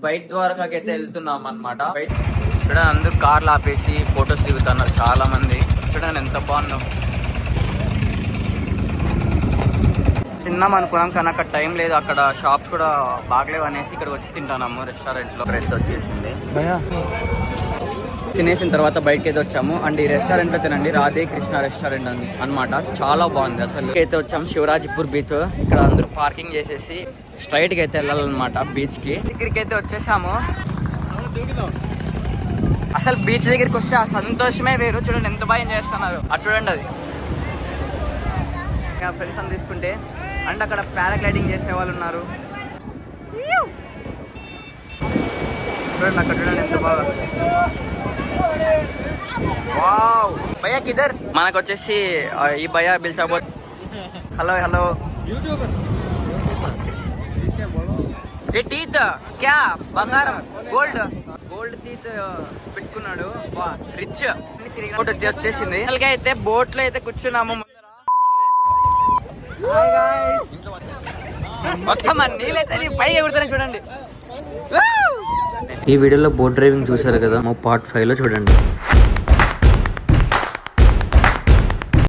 బయట ద్వారకాకి అయితే వెళ్తున్నాం అనమాట. చూడండి అందరూ కార్లు ఆపేసి ఫొటోస్ దిగుతున్నారు చాలా మంది. చూడండి ఎంత బాగున్నాం. తిన్నాం అనుకున్నాం కానీ అక్కడ టైం లేదు, అక్కడ షాప్స్ కూడా బాగలేవు అనేసి ఇక్కడ వచ్చి తింటాము రెస్టారెంట్ లో. రెస్ట్ వచ్చేసింది. తినేసిన తర్వాత బయటకి అయితే వచ్చాము అండ్ ఈ రెస్టారెంట్ లో తినండి, రాధే కృష్ణ రెస్టారెంట్ అన్నమాట. చాలా బాగుంది అసలు. అయితే వచ్చాము శివరాజ్పూర్ బీచ్. ఇక్కడ అందరూ పార్కింగ్ చేసేసి స్ట్రైట్ గా అయితే వెళ్ళాలన్నమాట బీచ్ కి. దగ్గరికి అయితే వచ్చేసాము. అసలు బీచ్ దగ్గరికి వస్తే ఆ సంతోషమే వేరు. చూడండి ఎంత బాగా ఎంజాయ్ చేస్తున్నారు. అది చూడండి, అది ఫ్రెండ్స్ అని తీసుకుంటే. అండ్ అక్కడ పారాగ్లైడింగ్ చేసే వాళ్ళు ఉన్నారు. చూడండి అక్కడ చూడండి ఎంత బాగా. వావ్ భయ్యా కిదర్. మనకు వచ్చేసి ఈ భయ్యా పిలిచాబో. Hello hello. ఏ టీత్ క్యా బంగారం గోల్డ్ గోల్డ్ టీత్ పెట్టుకున్నాడు. వా రిచ్. తిరిగి వచ్చేసింది. అయితే బోట్ లో అయితే కూర్చున్నాము. మొత్తం నీళ్ళైతే పైకి ఎగురుతాయి చూడండి. ఈ వీడియోలో బోట్ డ్రైవింగ్ చూసారు కదా, మా పార్ట్ 5 లో చూడండి.